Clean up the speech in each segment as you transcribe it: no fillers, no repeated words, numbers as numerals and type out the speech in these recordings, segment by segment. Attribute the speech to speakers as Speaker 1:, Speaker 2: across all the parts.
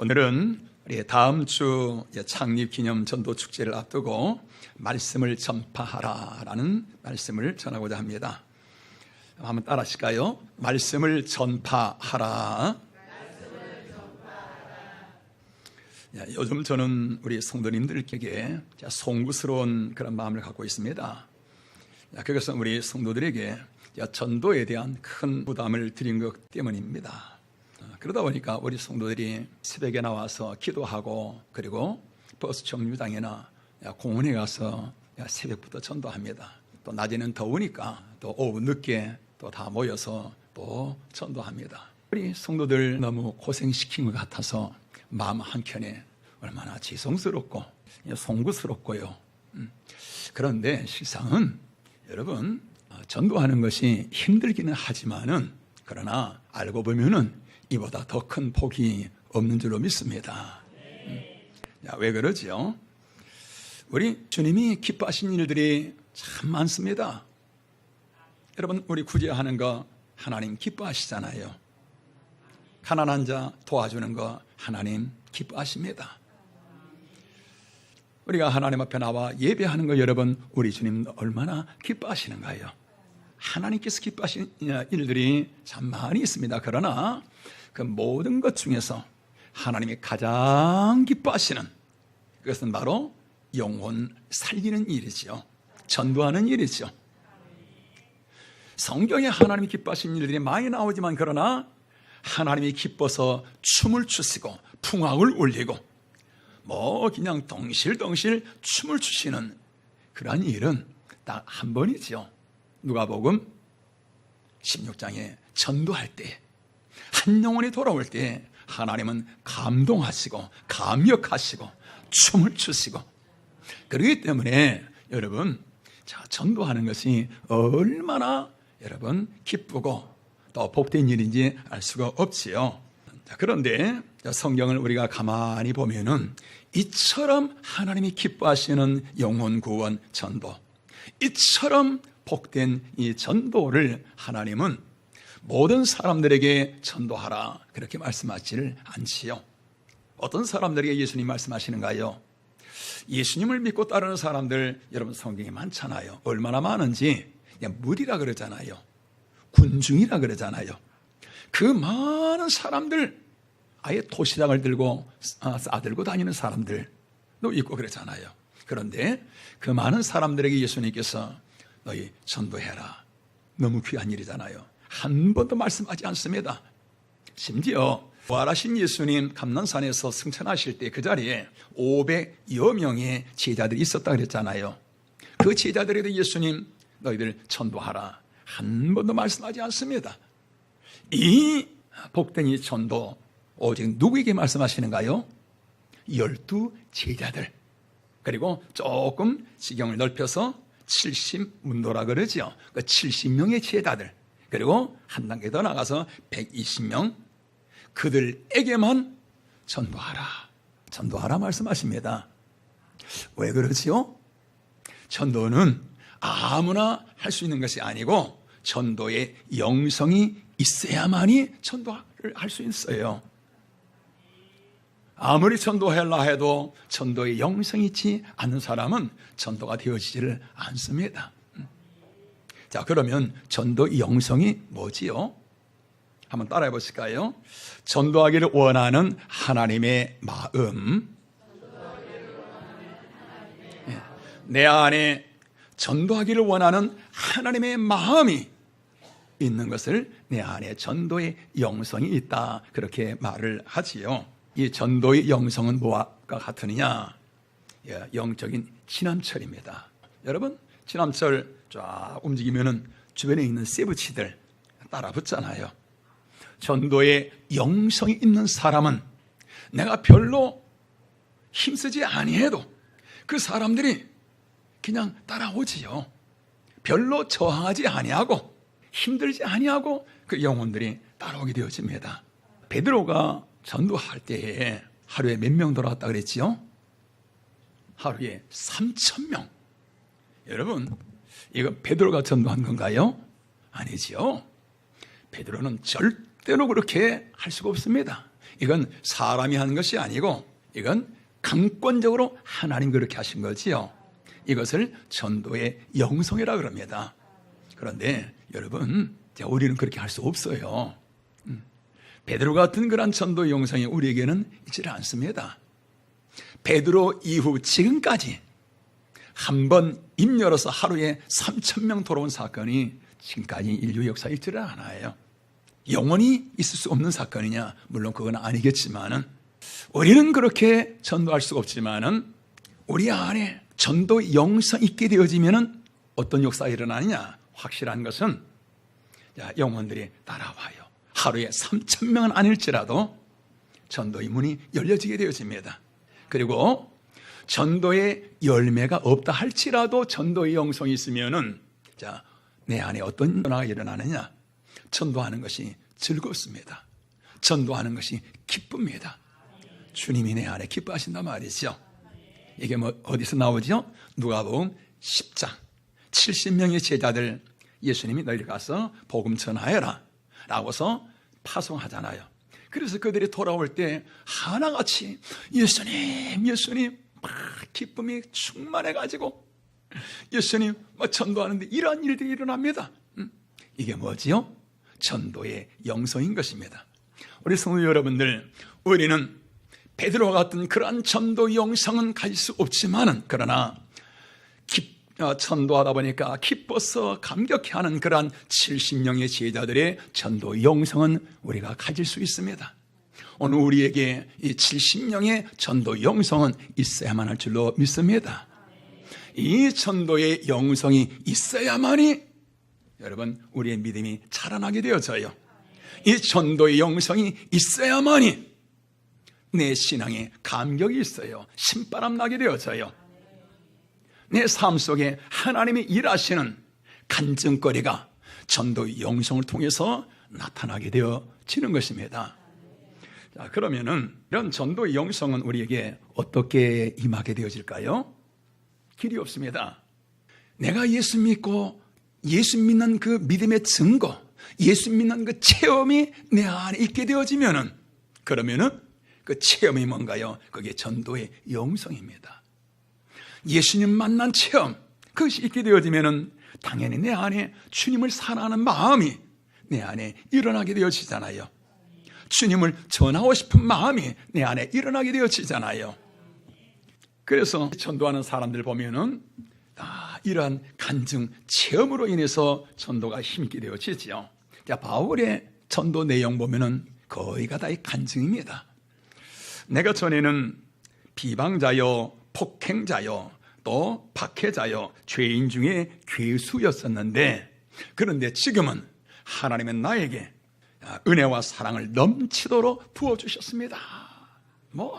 Speaker 1: 오늘은 우리 다음 주 창립기념 전도축제를 앞두고 말씀을 전파하라라는 말씀을 전하고자 합니다. 한번 따라 하실까요? 말씀을 전파하라. 요즘 저는 우리 성도님들에게 송구스러운 그런 마음을 갖고 있습니다. 그것은 우리 성도들에게 전도에 대한 큰 부담을 드린 것 때문입니다. 그러다 보니까 우리 성도들이 새벽에 나와서 기도하고 그리고 버스 정류장이나 공원에 가서 새벽부터 전도합니다. 또 낮에는 더우니까 또 오후 늦게 또 다 모여서 또 전도합니다. 우리 성도들 너무 고생시킨 것 같아서 마음 한켠에 얼마나 지성스럽고 송구스럽고요. 그런데 실상은 여러분 전도하는 것이 힘들기는 하지만은 그러나 알고 보면은 이보다 더 큰 복이 없는 줄로 믿습니다. 왜 그러지요? 우리 주님이 기뻐하신 일들이 참 많습니다. 여러분 우리 구제하는 거 하나님 기뻐하시잖아요. 가난한 자 도와주는 거 하나님 기뻐하십니다. 우리가 하나님 앞에 나와 예배하는 거 여러분 우리 주님 얼마나 기뻐하시는가요? 하나님께서 기뻐하시는 일들이 참 많이 있습니다. 그러나 그 모든 것 중에서 하나님이 가장 기뻐하시는 그것은 바로 영혼 살리는 일이죠. 전도하는 일이죠. 성경에 하나님이 기뻐하시는 일들이 많이 나오지만 그러나 하나님이 기뻐서 춤을 추시고 풍악을 울리고 그냥 덩실덩실 춤을 추시는 그러한 일은 딱 한 번이죠. 누가복음 16장에 전도할 때 한 영혼이 돌아올 때 하나님은 감동하시고 감격하시고 춤을 추시고 그렇기 때문에 여러분 전도하는 것이 얼마나 여러분 기쁘고 또 복된 일인지 알 수가 없지요. 그런데 성경을 우리가 가만히 보면은 이처럼 하나님이 기뻐하시는 영혼 구원 전도, 이처럼 복된 이 전도를 하나님은 모든 사람들에게 전도하라 그렇게 말씀하지를 않지요. 어떤 사람들에게 예수님 말씀하시는가요? 예수님을 믿고 따르는 사람들 여러분 성경에 많잖아요. 얼마나 많은지 무리라 그러잖아요. 군중이라 그러잖아요. 그 많은 사람들 아예 도시락을 들고 싸들고 다니는 사람들도 있고 그러잖아요. 그런데 그 많은 사람들에게 예수님께서 너희 전도해라. 너무 귀한 일이잖아요. 한 번도 말씀하지 않습니다. 심지어 부활하신 예수님 감난산에서 승천하실 때 그 자리에 500여 명의 제자들이 있었다 그랬잖아요. 그 제자들에게 예수님 너희들 전도하라. 한 번도 말씀하지 않습니다. 이 복된 이 전도 오직 누구에게 말씀하시는가요? 12 제자들. 그리고 조금 지경을 넓혀서 70문도라 그러죠. 그 70명의 제자들. 그리고 한 단계 더 나가서 120명. 그들에게만 전도하라 말씀하십니다. 왜 그러지요? 전도는 아무나 할 수 있는 것이 아니고 전도의 영성이 있어야만이 전도를 할 수 있어요. 아무리 전도하려 해도 전도의 영성이 있지 않는 사람은 전도가 되어지지를 않습니다. 자, 그러면 전도의 영성이 뭐지요? 한번 따라해 보실까요? 전도하기를 원하는 하나님의 마음. 내 안에 전도하기를 원하는 하나님의 마음이 있는 것을 내 안에 전도의 영성이 있다. 그렇게 말을 하지요. 이 전도의 영성은 뭐와 같으느냐? 영적인 지남철입니다. 여러분, 지남철 쫙 움직이면은 주변에 있는 세부치들 따라 붙잖아요. 전도의 영성이 있는 사람은 내가 별로 힘쓰지 아니해도 그 사람들이 그냥 따라오지요. 별로 저항하지 아니하고 힘들지 아니하고 그 영혼들이 따라오게 되어집니다. 베드로가 전도할 때에 하루에 몇 명 돌아왔다 그랬지요? 하루에 3,000명. 여러분, 이거 베드로가 전도한 건가요? 아니지요. 베드로는 절대로 그렇게 할 수가 없습니다. 이건 사람이 하는 것이 아니고 이건 강권적으로 하나님 그렇게 하신 거지요. 이것을 전도의 영성이라 그럽니다. 그런데 여러분, 우리는 그렇게 할 수 없어요. 베드로 같은 그런 전도 영성이 우리에게는 있지 않습니다. 베드로 이후 지금까지 한 번 입 열어서 하루에 3,000명 돌아온 사건이 지금까지 인류 역사에 있지를 않아요. 영원히 있을 수 없는 사건이냐? 물론 그건 아니겠지만은 우리는 그렇게 전도할 수가 없지만은 우리 안에 전도 영성 있게 되어지면은 어떤 역사가 일어나느냐? 확실한 것은 영혼들이 따라와요. 하루에 3,000명은 아닐지라도 전도의 문이 열려지게 되어집니다. 그리고 전도의 열매가 없다 할지라도 전도의 영성이 있으면은 내 안에 어떤 변화가 일어나느냐? 전도하는 것이 즐겁습니다. 전도하는 것이 기쁩니다. 주님이 내 안에 기뻐하신단 말이죠. 이게 어디서 나오죠? 누가복음 10장 70명의 제자들 예수님이 너희들 가서 복음 전하여라 라고서 파송하잖아요. 그래서 그들이 돌아올 때 하나같이 예수님 막 기쁨이 충만해가지고 예수님 전도하는데 이러한 일들이 일어납니다. 이게 뭐지요? 전도의 영성인 것입니다. 우리 성도 여러분들, 우리는 베드로와 같은 그러한 전도 영성은 가질 수 없지만은 그러나 전도하다 보니까 기뻐서 감격해하는 그러한 70명의 제자들의 전도 영성은 우리가 가질 수 있습니다. 오늘 우리에게 이 70명의 전도 영성은 있어야만 할 줄로 믿습니다. 이 전도의 영성이 있어야만이 여러분 우리의 믿음이 자라나게 되어져요. 이 전도의 영성이 있어야만이 내 신앙에 감격이 있어요. 신바람 나게 되어져요. 내 삶 속에 하나님이 일하시는 간증거리가 전도의 영성을 통해서 나타나게 되어지는 것입니다. 자, 그러면은 이런 전도의 영성은 우리에게 어떻게 임하게 되어질까요? 길이 없습니다. 내가 예수 믿고 예수 믿는 그 믿음의 증거, 예수 믿는 그 체험이 내 안에 있게 되어지면은 그러면은 그 체험이 뭔가요? 그게 전도의 영성입니다. 예수님 만난 체험, 그것이 있게 되어지면은 당연히 내 안에 주님을 사랑하는 마음이 내 안에 일어나게 되어지잖아요. 주님을 전하고 싶은 마음이 내 안에 일어나게 되어지잖아요. 그래서 전도하는 사람들 보면은 다 이러한 간증, 체험으로 인해서 전도가 힘있게 되어지지요. 바울의 전도 내용 보면은 거의가 다 이 간증입니다. 내가 전에는 비방자요, 폭행자요, 또 박해자요, 죄인 중에 괴수였었는데 그런데 지금은 하나님은 나에게 은혜와 사랑을 넘치도록 부어주셨습니다.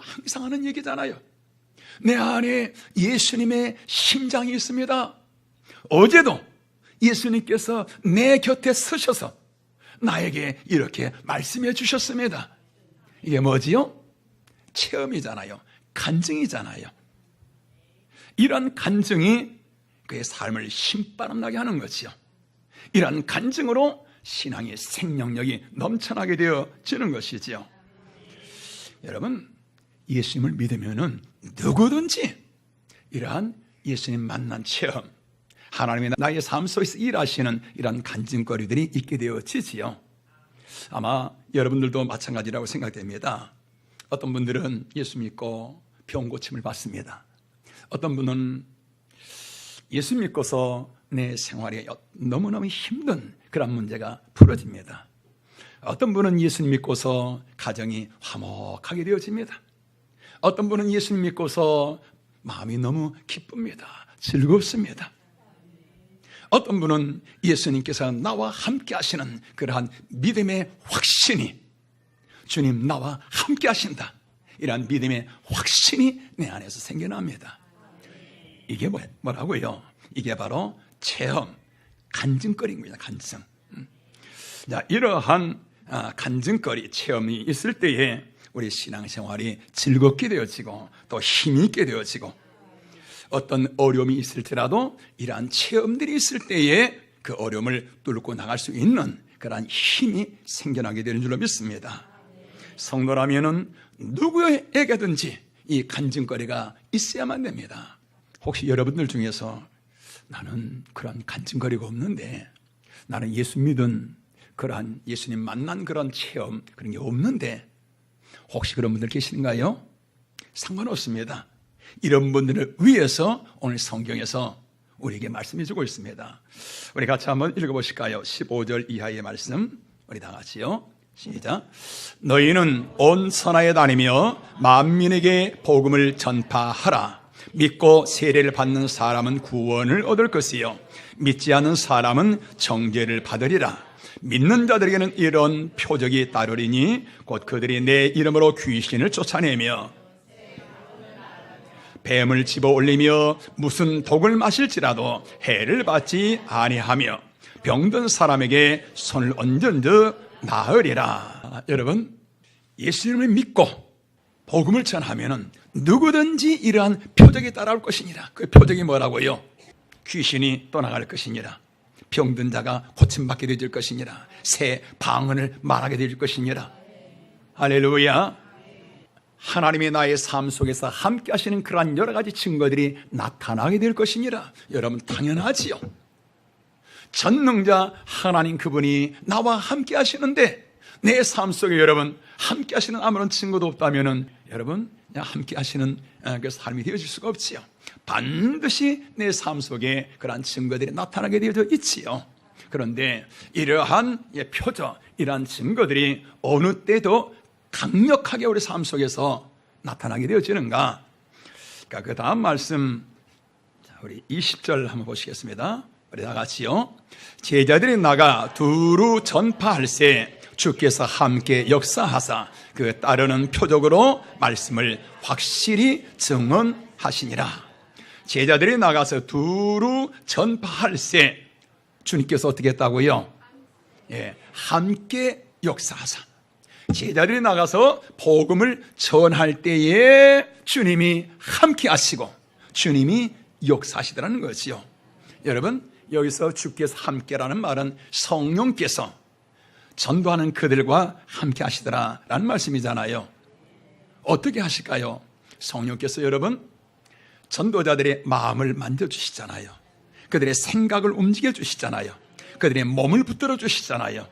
Speaker 1: 항상 하는 얘기잖아요. 내 안에 예수님의 심장이 있습니다. 어제도 예수님께서 내 곁에 서셔서 나에게 이렇게 말씀해 주셨습니다. 이게 뭐지요? 체험이잖아요. 간증이잖아요. 이런 간증이 그의 삶을 신바람 나게 하는 것이요. 이런 간증으로 신앙의 생명력이 넘쳐나게 되어지는 것이지요. 여러분, 예수님을 믿으면은 누구든지 이러한 예수님 만난 체험, 하나님이 나의 삶 속에서 일하시는 이러한 간증거리들이 있게 되어지지요. 아마 여러분들도 마찬가지라고 생각됩니다. 어떤 분들은 예수 믿고 병 고침을 받습니다. 어떤 분은 예수 믿고서 내 생활에 너무너무 힘든 그런 문제가 풀어집니다. 어떤 분은 예수 믿고서 가정이 화목하게 되어집니다. 어떤 분은 예수 믿고서 마음이 너무 기쁩니다. 즐겁습니다. 어떤 분은 예수님께서 나와 함께 하시는 그러한 믿음의 확신이, 주님 나와 함께 하신다, 이러한 믿음의 확신이 내 안에서 생겨납니다. 이게 뭐라고요? 이게 바로 체험, 간증거리입니다. 간증. 자, 이러한 간증거리, 체험이 있을 때에 우리 신앙생활이 즐겁게 되어지고 또 힘이 있게 되어지고, 어떤 어려움이 있을지라도 이러한 체험들이 있을 때에 그 어려움을 뚫고 나갈 수 있는 그러한 힘이 생겨나게 되는 줄로 믿습니다. 성도라면은 누구에게든지 이 간증거리가 있어야만 됩니다. 혹시 여러분들 중에서 나는 그런 간증거리가 없는데, 나는 예수 믿은 그러한 예수님 만난 그런 체험 그런 게 없는데, 혹시 그런 분들 계신가요? 상관없습니다. 이런 분들을 위해서 오늘 성경에서 우리에게 말씀해 주고 있습니다. 우리 같이 한번 읽어보실까요? 15절 이하의 말씀 우리 다 같이요. 시작. 너희는 온 선하에 다니며 만민에게 복음을 전파하라. 믿고 세례를 받는 사람은 구원을 얻을 것이요 믿지 않는 사람은 정죄를 받으리라. 믿는 자들에게는 이런 표적이 따르리니 곧 그들이 내 이름으로 귀신을 쫓아내며 뱀을 집어 올리며 무슨 독을 마실지라도 해를 받지 아니하며 병든 사람에게 손을 얹은즉 나으리라. 여러분, 예수님을 믿고 복음을 전하면 누구든지 이러한 표적이 따라올 것이니라. 그 표적이 뭐라고요? 귀신이 떠나갈 것이니라. 병든 자가 고침받게 되질 것이니라. 새 방언을 말하게 될 것이니라. 할렐루야. 하나님이 나의 삶 속에서 함께 하시는 그러한 여러 가지 증거들이 나타나게 될 것이니라. 여러분, 당연하지요. 전능자 하나님 그분이 나와 함께 하시는데 내 삶 속에 여러분 함께 하시는 아무런 증거도 없다면은 여러분 함께 하시는 그 삶이 되어질 수가 없지요. 반드시 내 삶 속에 그러한 증거들이 나타나게 되어져 있지요. 그런데 이러한 표적, 이러한 증거들이 어느 때도 강력하게 우리 삶 속에서 나타나게 되어지는가? 그러니까 그 다음 말씀, 우리 20절 한번 보시겠습니다. 우리 다 같이요. 제자들이 나가 두루 전파할세 주께서 함께 역사하사 그 따르는 표적으로 말씀을 확실히 증언하시니라. 제자들이 나가서 두루 전파할세, 주님께서 어떻게 했다고요? 함께 역사하사. 제자들이 나가서 복음을 전할 때에 주님이 함께 하시고 주님이 역사하시더라는 거지요. 여러분, 여기서 주께서 함께라는 말은 성령께서 전도하는 그들과 함께 하시더라라는 말씀이잖아요. 어떻게 하실까요? 성령께서 여러분 전도자들의 마음을 만져주시잖아요. 그들의 생각을 움직여 주시잖아요. 그들의 몸을 붙들어 주시잖아요.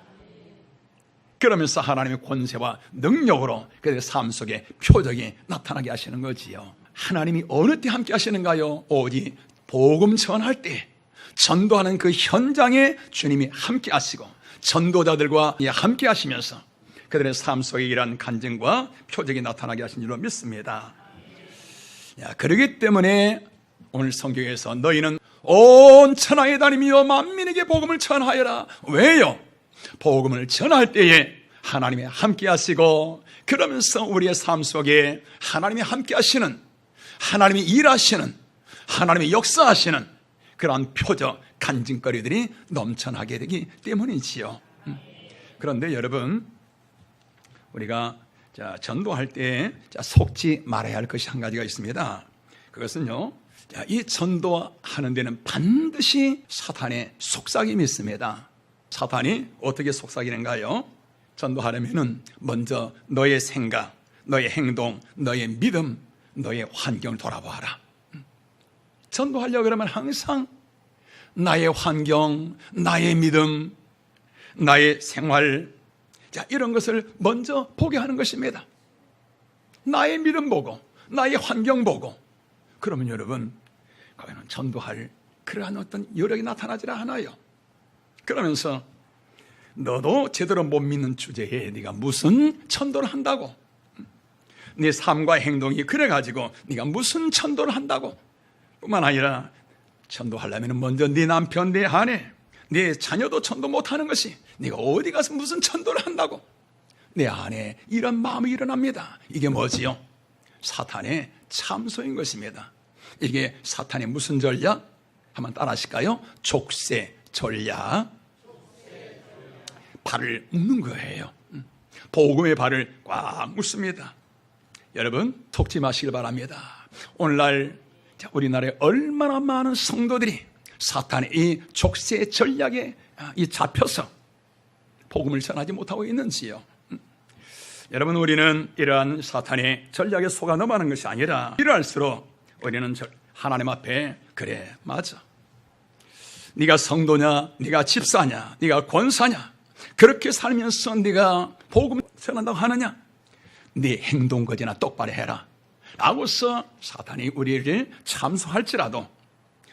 Speaker 1: 그러면서 하나님의 권세와 능력으로 그들의 삶 속에 표적이 나타나게 하시는 거지요. 하나님이 어느 때 함께 하시는가요? 오직 복음 전할 때, 전도하는 그 현장에 주님이 함께 하시고 전도자들과 함께 하시면서 그들의 삶 속에 이러한 간증과 표적이 나타나게 하신 줄로 믿습니다. 그렇기 때문에 오늘 성경에서 너희는 온 천하에 다니며 만민에게 복음을 전하여라. 왜요? 복음을 전할 때에 하나님이 함께 하시고 그러면서 우리의 삶 속에 하나님이 함께 하시는, 하나님이 일하시는, 하나님이 역사하시는 그러한 표적, 간증거리들이 넘쳐나게 되기 때문이지요. 그런데 여러분, 우리가 전도할 때 속지 말아야 할 것이 한 가지가 있습니다. 그것은요, 이 전도하는 데는 반드시 사탄의 속삭임이 있습니다. 사탄이 어떻게 속삭이는가요? 전도하려면 먼저 너의 생각, 너의 행동, 너의 믿음, 너의 환경을 돌아보아라. 전도하려고 그러면 항상 나의 환경, 나의 믿음, 나의 생활, 이런 것을 먼저 보게 하는 것입니다. 나의 믿음 보고, 나의 환경 보고, 그러면 여러분, 거기는 전도할 그러한 어떤 여력이 나타나지 않아요. 그러면서 너도 제대로 못 믿는 주제에 네가 무슨 전도를 한다고? 네 삶과 행동이 그래가지고 네가 무슨 전도를 한다고? 뿐만 아니라 전도하려면 먼저 네 남편, 네 아내, 네 자녀도 전도 못하는 것이 네가 어디 가서 무슨 전도를 한다고? 내 안에 이런 마음이 일어납니다. 이게 뭐지요? 사탄의 참소인 것입니다. 이게 사탄의 무슨 전략? 한번 따라 하실까요? 족쇄 전략. 발을 묶는 거예요. 복음의 발을 꽉 묶습니다. 여러분, 속지 마시길 바랍니다. 오늘날 우리나라에 얼마나 많은 성도들이 사탄의 이 족쇄 전략에 잡혀서 복음을 전하지 못하고 있는지요. 여러분, 우리는 이러한 사탄의 전략에 속아 넘어가는 것이 아니라 이럴수록 우리는 하나님 앞에 그래, 맞아, 네가 성도냐, 네가 집사냐, 네가 권사냐, 그렇게 살면서 네가 복음 전한다고 하느냐, 네 행동거지나 똑바로 해라 라고서 사탄이 우리를 참소할지라도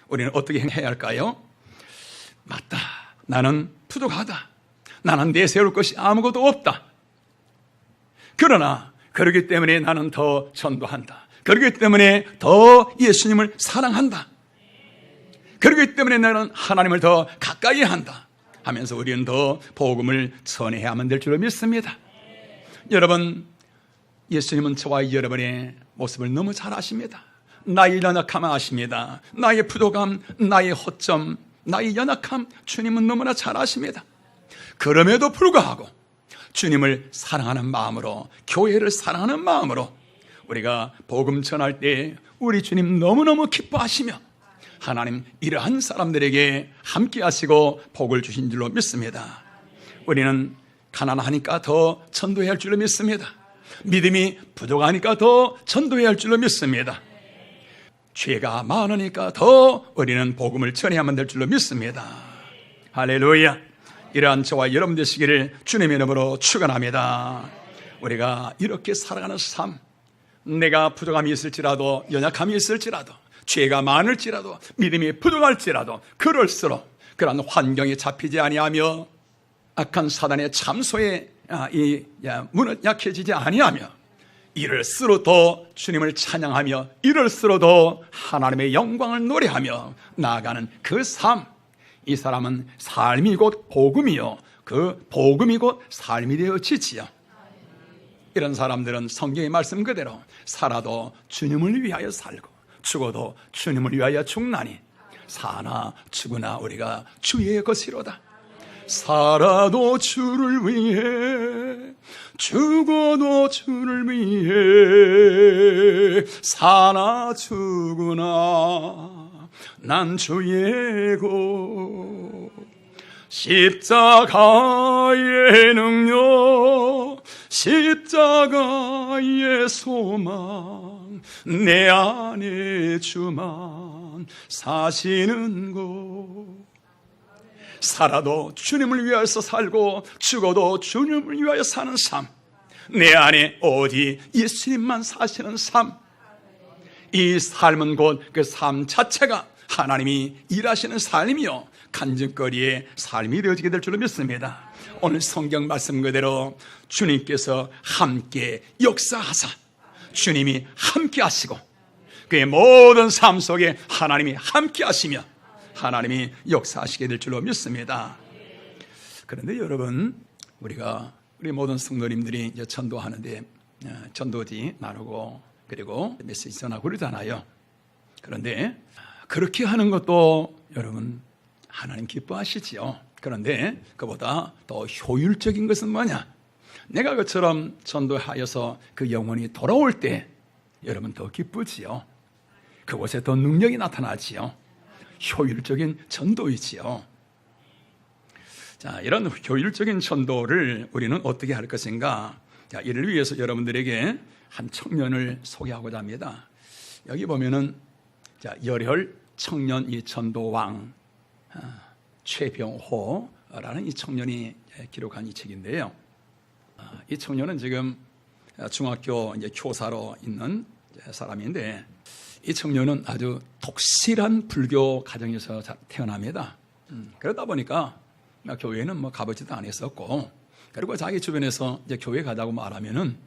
Speaker 1: 우리는 어떻게 해야 할까요? 맞다, 나는 부족하다, 나는 내세울 것이 아무것도 없다. 그러나 그렇기 때문에 나는 더 전도한다, 그렇기 때문에 더 예수님을 사랑한다, 그렇기 때문에 나는 하나님을 더 가까이 한다 하면서 우리는 더 복음을 전해야만 될 줄로 믿습니다. 여러분, 예수님은 저와 여러분의 모습을 너무 잘 아십니다. 나의 연약함을 아십니다. 나의 부족함, 나의 허점, 나의 연약함 주님은 너무나 잘 아십니다. 그럼에도 불구하고 주님을 사랑하는 마음으로, 교회를 사랑하는 마음으로 우리가 복음 전할 때 우리 주님 너무너무 기뻐하시며 하나님 이러한 사람들에게 함께 하시고 복을 주신 줄로 믿습니다. 우리는 가난하니까 더 전도해야 할 줄로 믿습니다. 믿음이 부족하니까 더 전도해야 할 줄로 믿습니다. 죄가 많으니까 더 우리는 복음을 전해야만 될 줄로 믿습니다. 할렐루야. 이러한 저와 여러분 되시기를 주님의 이름으로 축원합니다. 우리가 이렇게 살아가는 삶, 내가 부족함이 있을지라도, 연약함이 있을지라도, 죄가 많을지라도, 믿음이 부족할지라도, 그럴수록 그러한 환경에 잡히지 아니하며 악한 사단의 참소에 문은 약해지지 아니하며 이럴수록 더 주님을 찬양하며 이럴수록 더 하나님의 영광을 노래하며 나아가는 그 삶, 이 사람은 삶이 곧 복음이요, 그 복음이 곧 삶이 되어지지요. 이런 사람들은 성경의 말씀 그대로 살아도 주님을 위하여 살고 죽어도 주님을 위하여 죽나니 사나 죽으나 우리가 주의 것이로다. 살아도 주를 위해, 죽어도 주를 위해, 사나 죽으나 난 주의 것. 십자가의 능력, 십자가의 소망, 내 안에 주만 사시는 것. 살아도 주님을 위하여서 살고 죽어도 주님을 위하여 사는 삶, 내 안에 오직 예수님만 사시는 삶, 이 삶은 곧 그 삶 자체가 하나님이 일하시는 삶이요 간증거리의 삶이 되어지게 될 줄로 믿습니다. 오늘 성경 말씀 그대로 주님께서 함께 역사하사 주님이 함께 하시고 그의 모든 삶 속에 하나님이 함께 하시며 하나님이 역사하시게 될 줄로 믿습니다. 그런데 여러분, 우리 모든 성도님들이 이제 전도하는데 전도지 나누고 그리고 메시지 전하고 그러잖아요. 그런데 그렇게 하는 것도 여러분 하나님 기뻐하시지요. 그런데 그보다 더 효율적인 것은 뭐냐? 내가 그처럼 전도하여서 그 영혼이 돌아올 때 여러분 더 기쁘지요. 그곳에 더 능력이 나타나지요. 효율적인 전도이지요. 자, 이런 효율적인 전도를 우리는 어떻게 할 것인가? 자, 이를 위해서 여러분들에게 한 청년을 소개하고자 합니다. 여기 보면은 자, 열혈 청년 이 전도왕 최병호라는 이 청년이 기록한 이 책인데요. 이 청년은 지금 중학교 이제 교사로 있는 사람인데 이 청년은 아주 독실한 불교 가정에서 태어납니다. 그러다 보니까 교회는 뭐 가보지도 않았었고, 그리고 자기 주변에서 이제 교회 가자고 말하면은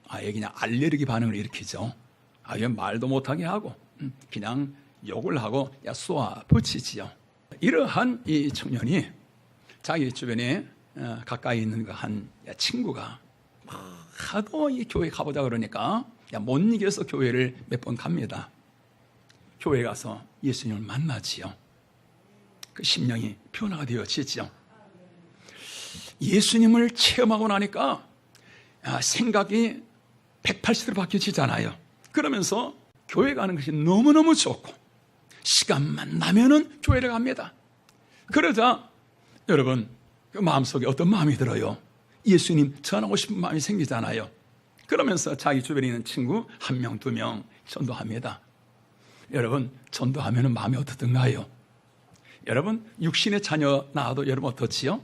Speaker 1: 아예 그냥 알레르기 반응을 일으키죠. 아예 말도 못하게 하고 그냥 욕을 하고 쏘아 붙이지요. 이러한 이 청년이 자기 주변에 가까이 있는 그 한 친구가 하도 이 교회 가보자 그러니까 못 이겨서 교회를 몇 번 갑니다. 교회 가서 예수님을 만나지요. 그 심령이 변화가 되어지죠. 예수님을 체험하고 나니까 생각이 180도로 바뀌어지잖아요. 그러면서 교회 가는 것이 너무너무 좋고 시간만 나면은 교회를 갑니다. 그러자 여러분 그 마음속에 어떤 마음이 들어요? 예수님 전하고 싶은 마음이 생기잖아요. 그러면서 자기 주변에 있는 친구 1명, 2명 전도합니다. 여러분, 전도하면 마음이 어떻든가요? 여러분, 육신의 자녀 낳아도 여러분 어떻지요?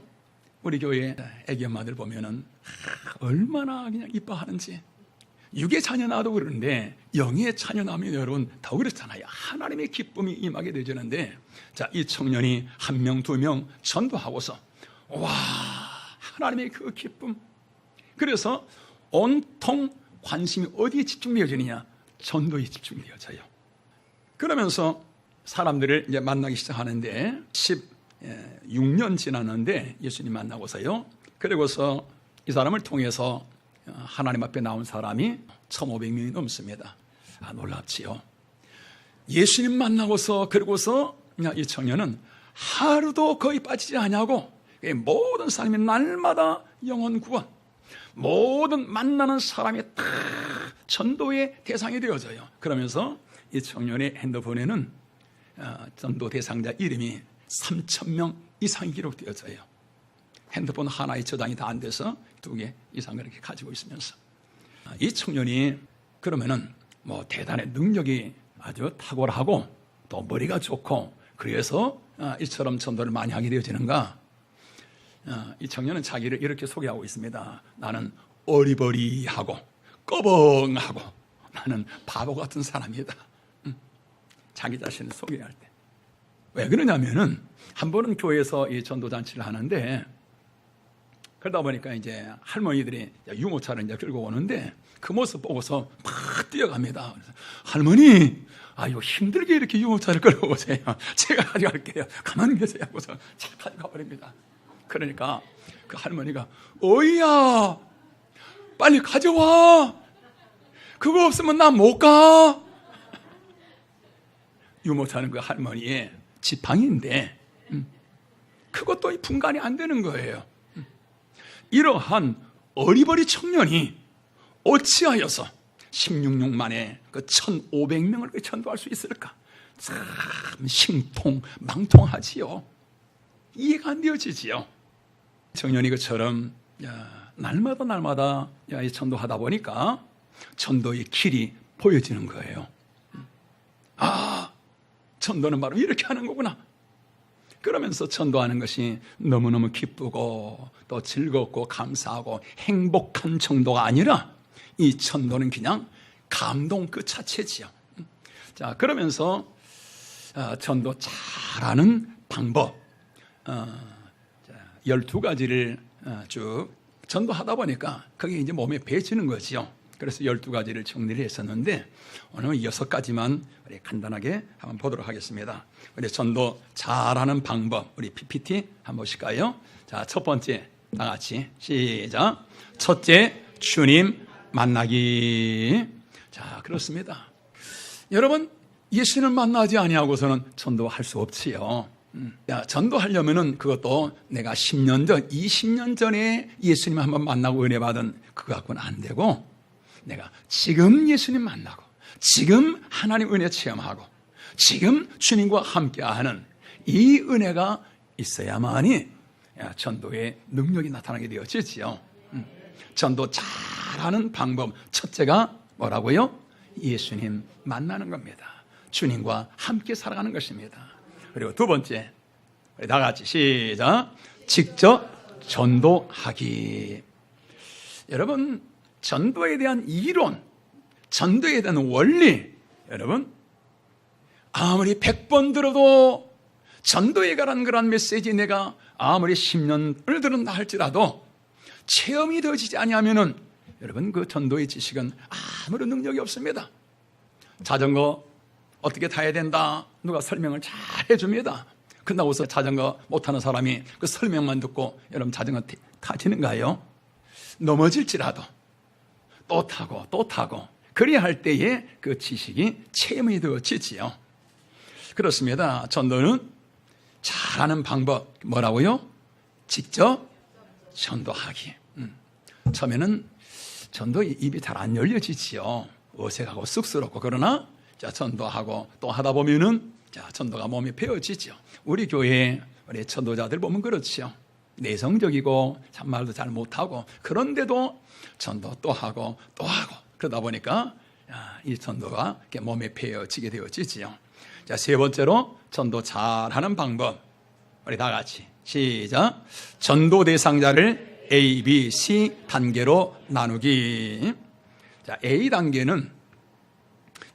Speaker 1: 우리 교회 애기 엄마들 보면은 얼마나 그냥 이뻐하는지. 육의 자녀 낳아도 그러는데 영의 자녀 낳으면 여러분 더 그렇잖아요. 하나님의 기쁨이 임하게 되지는데, 자, 이 청년이 1명, 2명 전도하고서 와, 하나님의 그 기쁨. 그래서 온통 관심이 어디에 집중되어지느냐? 전도에 집중되어져요. 그러면서 사람들을 이제 만나기 시작하는데 16년 지났는데 예수님 만나고서요. 그리고서 이 사람을 통해서 하나님 앞에 나온 사람이 1,500명이 넘습니다. 아, 놀랍지요. 예수님 만나고서 그리고서 이 청년은 하루도 거의 빠지지 않냐고 모든 사람이 날마다 영혼 구원, 모든 만나는 사람이 다 전도의 대상이 되어져요. 그러면서 이 청년의 핸드폰에는 전도 대상자 이름이 3,000명 이상이 기록되어져요. 핸드폰 하나의 저장이 다 안 돼서 2개 이상 그렇게 가지고 있으면서 이 청년이 그러면은 뭐 대단한 능력이 아주 탁월하고 또 머리가 좋고 그래서 이처럼 전도를 많이 하게 되어지는가? 이 청년은 자기를 이렇게 소개하고 있습니다. 나는 어리버리하고 꺼벙하고 나는 바보 같은 사람이다. 자기 자신을 소개할 때. 왜 그러냐면은 한 번은 교회에서 이 전도잔치를 하는데 그러다 보니까 이제 할머니들이 유모차를 이제 끌고 오는데 그 모습 보고서 막 뛰어갑니다. 그래서 할머니, 아유 힘들게 이렇게 유모차를 끌고 오세요. 제가 가져갈게요. 가만히 계세요 하고서 차 가져가 버립니다. 그러니까 그 할머니가 어이야 빨리 가져와. 그거 없으면 나 못 가. 유모차는 그 할머니의 지팡이인데 그것도 분간이 안 되는 거예요. 이러한 어리버리 청년이 어찌하여서 16년 만에 그 1,500명을 전도할 수 있을까? 참 신통망통하지요. 이해가 안 되어지지요. 청년이 그처럼 날마다 이 전도하다 보니까 전도의 길이 보여지는 거예요. 아, 전도는 바로 이렇게 하는 거구나. 그러면서 전도하는 것이 너무너무 기쁘고 또 즐겁고 감사하고 행복한 정도가 아니라 이 전도는 그냥 감동 그 자체지요. 자, 그러면서 전도 잘하는 방법 12가지를 쭉 전도하다 보니까 그게 이제 몸에 배지는 거지요. 그래서 12가지를 정리를 했었는데 오늘 6가지만 우리 간단하게 한번 보도록 하겠습니다. 우리 전도 잘하는 방법, 우리 PPT 한번 보실까요? 자, 첫 번째 다 같이 시작. 첫째, 주님 만나기. 자, 그렇습니다. 여러분, 예수님을 만나지 아니하고서는 전도할 수 없지요. 전도하려면은 그것도 내가 10년 전, 20년 전에 예수님 한번 만나고 은혜 받은 그거 갖고는 안 되고 내가 지금 예수님 만나고 지금 하나님 은혜 체험하고 지금 주님과 함께하는 이 은혜가 있어야만이 전도의 능력이 나타나게 되어지지요. 전도 잘하는 방법 첫째가 뭐라고요? 예수님 만나는 겁니다. 주님과 함께 살아가는 것입니다. 그리고 두 번째, 다 같이 시작. 직접 전도하기. 여러분, 전도에 대한 이론, 전도에 대한 원리, 여러분 아무리 100번 들어도 전도에 관한 그런 메시지 내가 아무리 10년을 들은다 할지라도 체험이 되어지지 아니하면은 여러분 그 전도의 지식은 아무런 능력이 없습니다. 자전거 어떻게 타야 된다 누가 설명을 잘 해줍니다. 끝나고서 자전거 못하는 사람이 그 설명만 듣고 여러분 자전거 타지는가요? 넘어질지라도 또 타고 그래야 할 때에 그 지식이 체험이 되어지지요. 그렇습니다. 전도는 잘하는 방법 뭐라고요? 직접 전도하기. 처음에는 전도 입이 잘 안 열려지지요. 어색하고 쑥스럽고 그러나 자 전도하고 또 하다 보면은 자 전도가 몸에 배어지죠. 우리 교회 우리 전도자들 보면 그렇지요. 내성적이고 참 말도 잘 못하고 그런데도 전도 또 하고 또 하고 그러다 보니까 이 전도가 몸에 배어지게 되어지지요. 자, 세 번째로 전도 잘하는 방법. 우리 다 같이 시작. 전도 대상자를 A, B, C 단계로 나누기. 자, A 단계는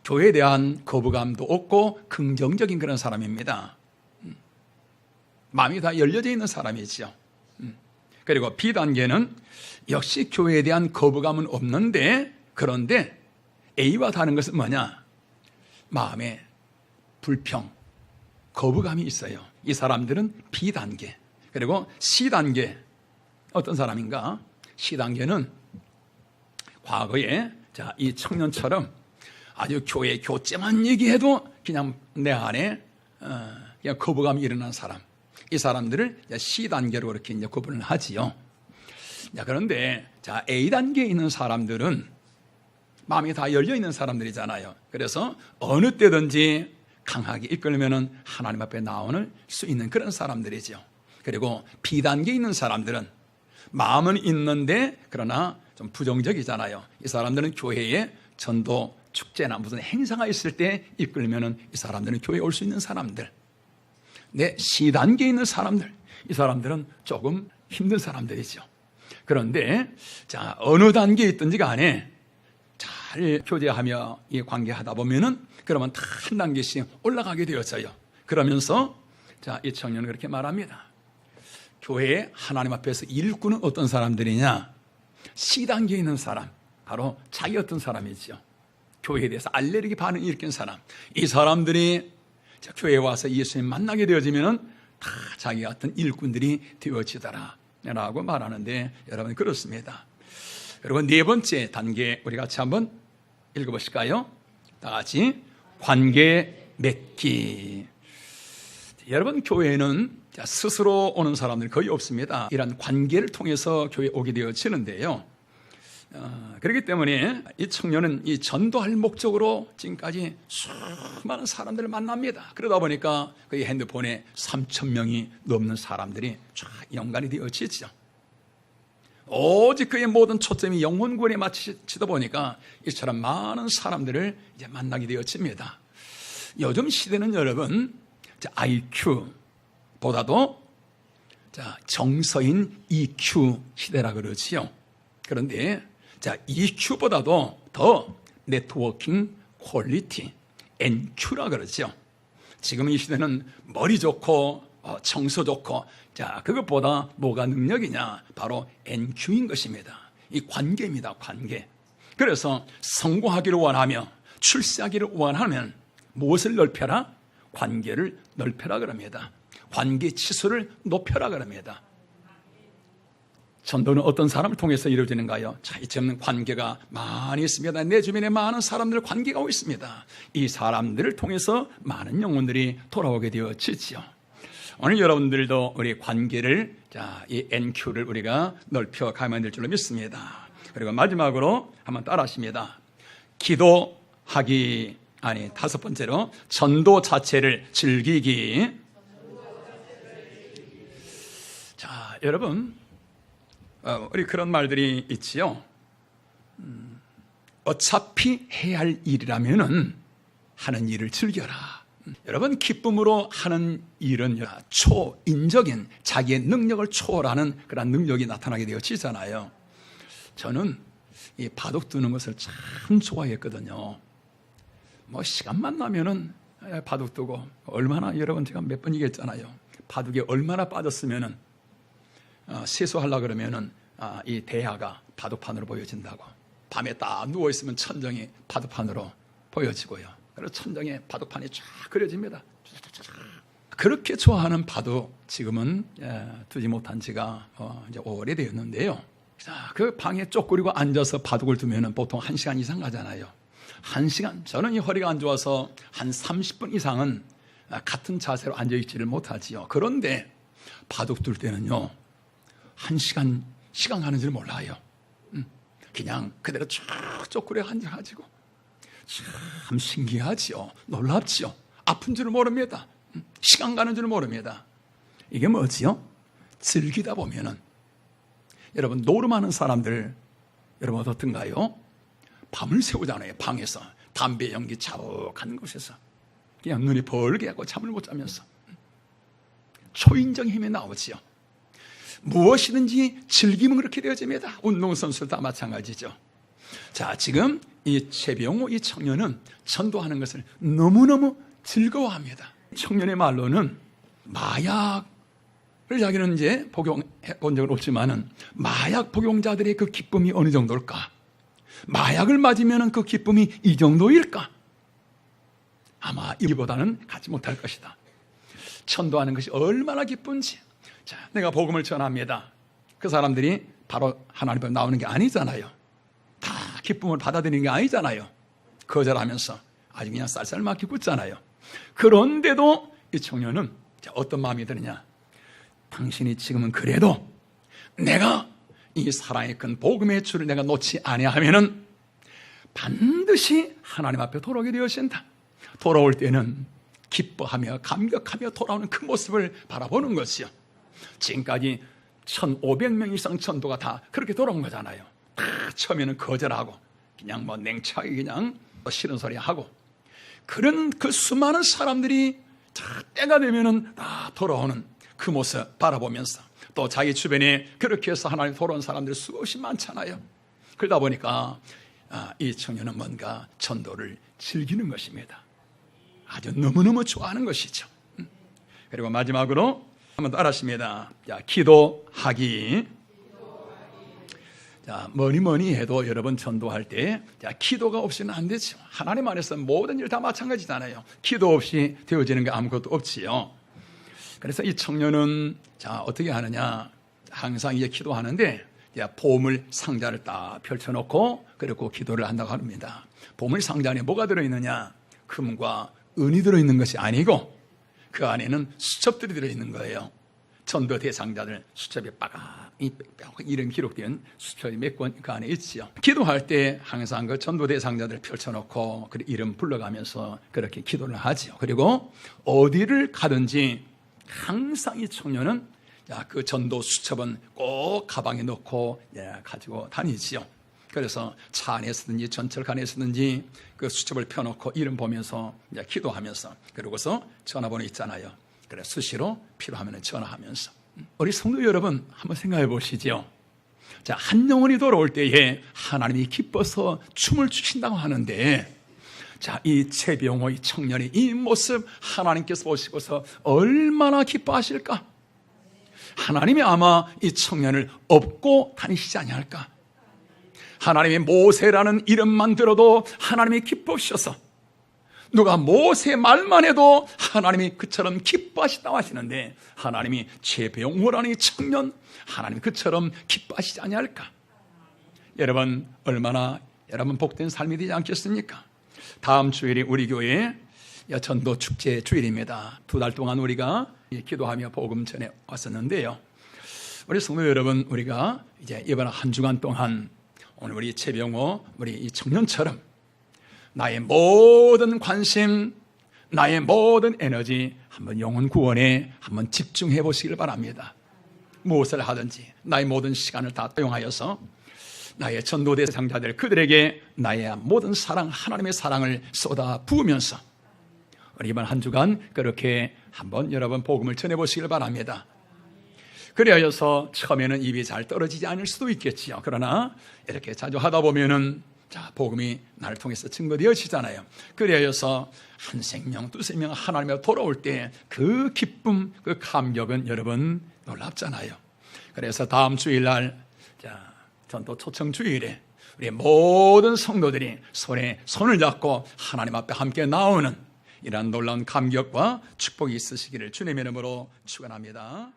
Speaker 1: 교회에 대한 거부감도 없고 긍정적인 그런 사람입니다. 마음이 다 열려져 있는 사람이죠. 그리고 B 단계는 역시 교회에 대한 거부감은 없는데 그런데 A와 다른 것은 뭐냐? 마음에 불평, 거부감이 있어요. 이 사람들은 B 단계. 그리고 C 단계 어떤 사람인가? C 단계는 과거에 이 청년처럼 아주 교회 교제만 얘기해도 그냥 내 안에 그냥 거부감이 일어나는 사람. 이 사람들을 C 단계로 그렇게 이제 구분을 하지요. 자, 그런데 A 단계에 있는 사람들은 마음이 다 열려 있는 사람들이잖아요. 그래서 어느 때든지 강하게 이끌면은 하나님 앞에 나올 수 있는 그런 사람들이죠. 그리고 B 단계에 있는 사람들은 마음은 있는데 그러나 좀 부정적이잖아요. 이 사람들은 교회에 전도 축제나 무슨 행사가 있을 때 이끌면은 이 사람들은 교회에 올 수 있는 사람들. 네, C 단계에 있는 사람들, 이 사람들은 조금 힘든 사람들이죠. 그런데 어느 단계에 있든지 간에 잘 교제하며 이 관계하다 보면은 그러면 다 한 단계씩 올라가게 되었어요. 그러면서 이 청년은 그렇게 말합니다. 교회에 하나님 앞에서 일꾼은 어떤 사람들이냐? C 단계에 있는 사람, 바로 자기 어떤 사람이죠. 교회에 대해서 알레르기 반응을 일으킨 사람. 이 사람들이 교회에 와서 예수님 만나게 되어지면은 다 자기 같은 일꾼들이 되어지더라 라고 말하는데 여러분 그렇습니다. 그리고 네 번째 단계 우리 같이 한번 읽어보실까요? 다 같이 관계 맺기. 여러분 교회에는 스스로 오는 사람들 거의 없습니다. 이런 관계를 통해서 교회에 오게 되어지는데요. 그렇기 때문에 이 청년은 이 전도할 목적으로 지금까지 수많은 사람들을 만납니다. 그러다 보니까 그의 핸드폰에 3,000명이 넘는 사람들이 쫙 연관이 되어지죠. 오직 그의 모든 초점이 영혼구원에 맞추다 보니까 이처럼 많은 사람들을 이제 만나게 되어집니다. 요즘 시대는 여러분 IQ보다도 정서인 EQ 시대라 그러지요. 그런데 EQ보다도 더 네트워킹 퀄리티 NQ라 그러죠. 지금 이 시대는 머리 좋고 정서 좋고 그것보다 뭐가 능력이냐? 바로 NQ인 것입니다. 이 관계입니다. 관계. 그래서 성공하기를 원하며 출세하기를 원하면 무엇을 넓혀라? 관계를 넓혀라 그럽니다. 관계 치수를 높여라 그럽니다. 전도는 어떤 사람을 통해서 이루어지는가요? 이처럼 관계가 많이 있습니다. 내 주변에 많은 사람들 관계가 있습니다. 이 사람들을 통해서 많은 영혼들이 돌아오게 되어지죠. 오늘 여러분들도 우리 관계를 이 NQ를 우리가 넓혀가면 될 줄로 믿습니다. 그리고 마지막으로 한번 따라하십니다. 기도하기 다섯 번째로 전도 자체를 즐기기. 여러분 우리 그런 말들이 있지요. 어차피 해야 할 일이라면은 하는 일을 즐겨라. 여러분 기쁨으로 하는 일은 초인적인 자기의 능력을 초월하는 그런 능력이 나타나게 되어지잖아요. 저는 이 바둑 두는 것을 참 좋아했거든요. 시간만 나면은 바둑 두고 얼마나 여러분 제가 몇 번 얘기했잖아요. 바둑에 얼마나 빠졌으면은 세수하려고 그러면은 이 대야가 바둑판으로 보여진다고. 밤에 딱 누워있으면 천정이 바둑판으로 보여지고요. 그래서 천정에 바둑판이 쫙 그려집니다. 그렇게 좋아하는 바둑 지금은 두지 못한 지가 이제 오래되었는데요. 그 방에 쪼그리고 앉아서 바둑을 두면은 보통 1시간 이상 가잖아요. 1시간. 저는 이 허리가 안 좋아서 한 30분 이상은 같은 자세로 앉아있지를 못하지요. 그런데 바둑 둘 때는요 1시간 시간 가는 줄 몰라요. 그냥 그대로 쭉 쪼그려 앉아가지고 참 신기하지요. 놀랍지요. 아픈 줄 모릅니다. 시간 가는 줄 모릅니다. 이게 뭐지요? 즐기다 보면은 여러분 노름하는 사람들 여러분 어떻든가요? 밤을 새우잖아요. 방에서 담배 연기 자욱한 곳에서 그냥 눈이 벌게 하고 잠을 못 자면서 초인적 힘이 나오지요. 무엇이든지 즐기면 그렇게 되어집니다. 운동선수 다 마찬가지죠. 자, 지금 이 최병호 이 청년은 전도하는 것을 너무너무 즐거워합니다. 청년의 말로는 마약을 자기는 이제 복용해 본 적은 없지만은 마약 복용자들의 그 기쁨이 어느 정도일까? 마약을 맞으면 그 기쁨이 이 정도일까? 아마 이보다는 갖지 못할 것이다. 전도하는 것이 얼마나 기쁜지. 자, 내가 복음을 전합니다. 그 사람들이 바로 하나님 앞에 나오는 게 아니잖아요. 다 기쁨을 받아들이는 게 아니잖아요. 거절하면서 아주 그냥 쌀쌀 맞게 웃잖아요. 그런데도 이 청년은 어떤 마음이 드느냐? 당신이 지금은 그래도 내가 이 사랑의 큰 복음의 줄을 내가 놓지 아니하면은 반드시 하나님 앞에 돌아오게 되어진다. 돌아올 때는 기뻐하며 감격하며 돌아오는 그 모습을 바라보는 것이요. 지금까지 1,500명 이상 전도가 다 그렇게 돌아온 거잖아요. 다 처음에는 거절하고 그냥 뭐 냉철하게 그냥 싫은 소리 하고 그런 그 수많은 사람들이 다 때가 되면은 다 돌아오는 그 모습 바라보면서 또 자기 주변에 그렇게 해서 하나님 돌아온 사람들이 수없이 많잖아요. 그러다 보니까 이 청년은 뭔가 전도를 즐기는 것입니다. 아주 너무너무 좋아하는 것이죠. 그리고 마지막으로 한번 따라하십니다. 자, 기도하기. 자, 뭐니 해도 여러분 전도할 때 기도가 없이는 안 되죠. 하나님 안에서 모든 일 다 마찬가지잖아요. 기도 없이 되어지는 게 아무것도 없지요. 그래서 이 청년은 자 어떻게 하느냐? 항상 이제 기도하는데 보물 상자를 딱 펼쳐놓고 그리고 기도를 한다고 합니다. 보물 상자 안에 뭐가 들어있느냐? 금과 은이 들어있는 것이 아니고 그 안에는 수첩들이 들어있는 거예요. 전도 대상자들 수첩에 빠가이 이름 기록된 수첩이 몇 권 그 안에 있지요. 기도할 때 항상 그 전도 대상자들 펼쳐놓고 그 이름 불러가면서 그렇게 기도를 하지요. 그리고 어디를 가든지 항상 이 청년은 그 전도 수첩은 꼭 가방에 넣고 가지고 다니지요. 그래서 차 안에서든지 전철 안에서든지 그 수첩을 펴놓고 이름 보면서 기도하면서 그러고서 전화번호 있잖아요. 그래 수시로 필요하면 전화하면서 우리 성도 여러분 한번 생각해 보시죠. 자, 한 영혼이 돌아올 때에 하나님이 기뻐서 춤을 추신다고 하는데 자, 이 최병호 이 청년의 이 모습 하나님께서 보시고서 얼마나 기뻐하실까? 하나님이 아마 이 청년을 업고 다니시지 아니할까? 하나님의 모세라는 이름만 들어도 하나님이 기뻐하셔서 누가 모세 말만 해도 하나님이 그처럼 기뻐하시다고 하시는데 하나님이 최병호라는 이 청년 하나님이 그처럼 기뻐하시지 아니할까? 여러분 얼마나 여러분 복된 삶이 되지 않겠습니까? 다음 주일이 우리 교회 전도 축제 주일입니다. 2달 동안 우리가 기도하며 복음 전해 왔었는데요. 우리 성도 여러분 우리가 이제 이번 한 주간 동안 오늘 우리 최병호 우리 이 청년처럼 나의 모든 관심, 나의 모든 에너지 한번 영혼 구원에 한번 집중해 보시길 바랍니다. 무엇을 하든지 나의 모든 시간을 다 사용하여서 나의 전도 대상자들 그들에게 나의 모든 사랑 하나님의 사랑을 쏟아 부으면서 우리 이번 한 주간 그렇게 한번 여러분 복음을 전해 보시길 바랍니다. 그래야여서 처음에는 입이 잘 떨어지지 않을 수도 있겠지요. 그러나 이렇게 자주 하다 보면은 자 복음이 나를 통해서 증거되어지잖아요. 그래야여서 한 생명 두 생명 하나님에 돌아올 때 그 기쁨 그 감격은 여러분 놀랍잖아요. 그래서 다음 주일날 자 전도 초청 주일에 우리 모든 성도들이 손에 손을 잡고 하나님 앞에 함께 나오는 이러한 놀라운 감격과 축복이 있으시기를 주님의 이름으로 축원합니다.